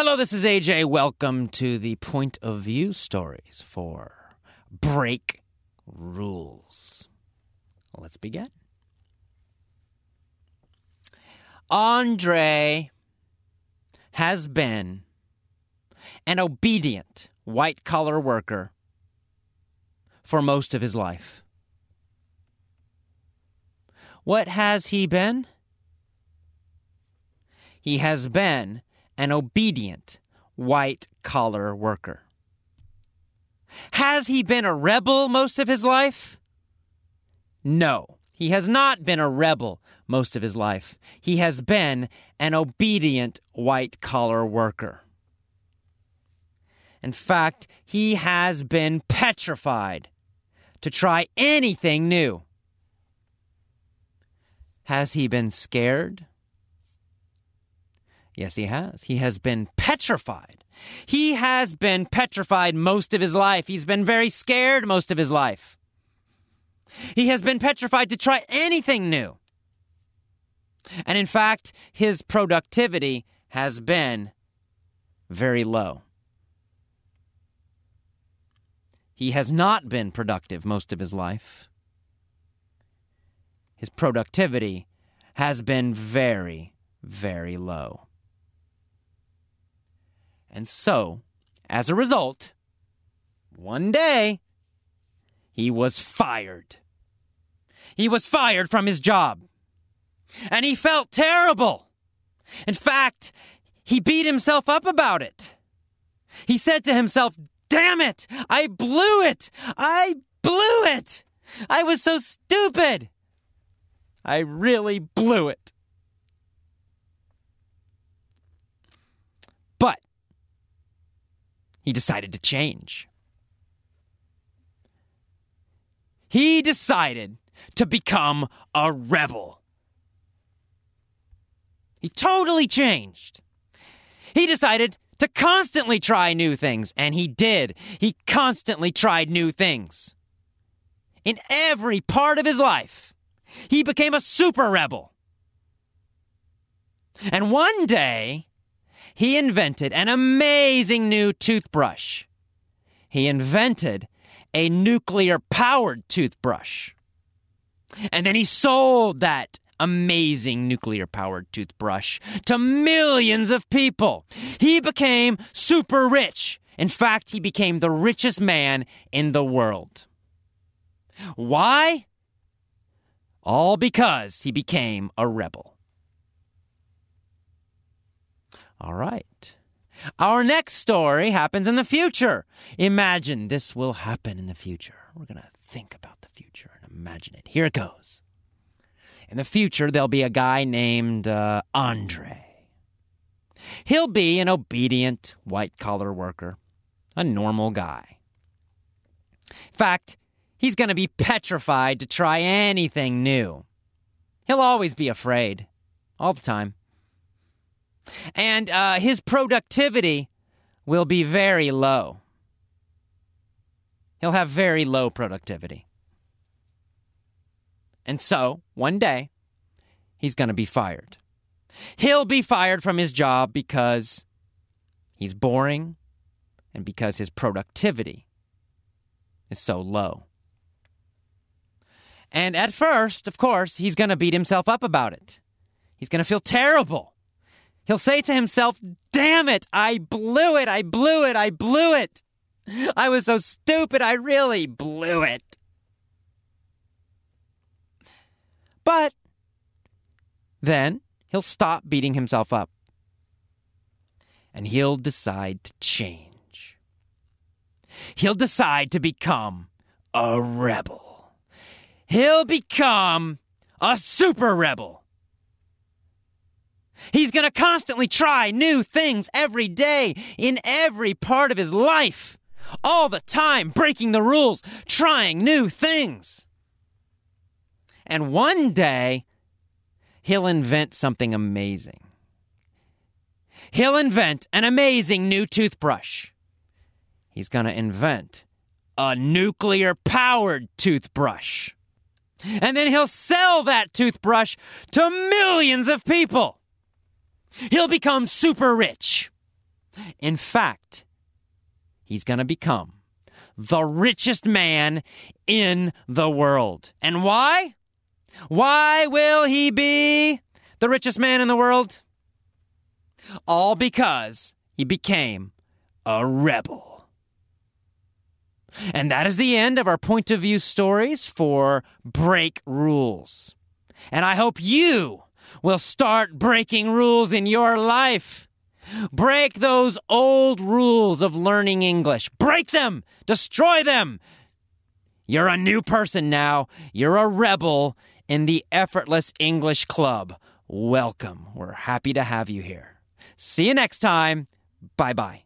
Hello, this is AJ. Welcome to the Point of View stories for Break Rules. Let's begin. Andre has been an obedient white-collar worker for most of his life. What has he been? He has been an obedient white-collar worker. Has he been a rebel most of his life? No, he has not been a rebel most of his life. He has been an obedient white-collar worker. In fact, he has been petrified to try anything new. Has he been scared? Yes, he has. He has been petrified. He has been petrified most of his life. He's been very scared most of his life. He has been petrified to try anything new. And in fact, his productivity has been very low. He has not been productive most of his life. His productivity has been very, very low. And so, as a result, one day, he was fired. He was fired from his job. And he felt terrible. In fact, he beat himself up about it. He said to himself, "Damn it! I blew it! I blew it! I was so stupid! I really blew it." But he decided to change. He decided to become a rebel. He totally changed. He decided to constantly try new things, and he did. He constantly tried new things. In every part of his life, he became a super rebel. And one day, he invented an amazing new toothbrush. He invented a nuclear-powered toothbrush. And then he sold that amazing nuclear-powered toothbrush to millions of people. He became super rich. In fact, he became the richest man in the world. Why? All because he became a rebel. All right. Our next story happens in the future. Imagine this will happen in the future. We're going to think about the future and imagine it. Here it goes. In the future, there'll be a guy named Andre. He'll be an obedient white-collar worker, a normal guy. In fact, he's going to be petrified to try anything new. He'll always be afraid, all the time. And his productivity will be very low. He'll have very low productivity. And so, one day, he's going to be fired. He'll be fired from his job because he's boring and because his productivity is so low. And at first, of course, he's going to beat himself up about it. He's going to feel terrible. He'll say to himself, "Damn it, I blew it, I blew it, I blew it. I was so stupid, I really blew it." But then he'll stop beating himself up. And he'll decide to change. He'll decide to become a rebel. He'll become a super rebel. He's going to constantly try new things every day in every part of his life. All the time, breaking the rules, trying new things. And one day, he'll invent something amazing. He'll invent an amazing new toothbrush. He's going to invent a nuclear-powered toothbrush. And then he'll sell that toothbrush to millions of people. He'll become super rich. In fact, he's going to become the richest man in the world. And why? Why will he be the richest man in the world? All because he became a rebel. And that is the end of our point of view stories for Break Rules. And I hope you will start breaking rules in your life. Break those old rules of learning English. Break them. Destroy them. You're a new person now. You're a rebel in the Effortless English Club. Welcome. We're happy to have you here. See you next time. Bye-bye.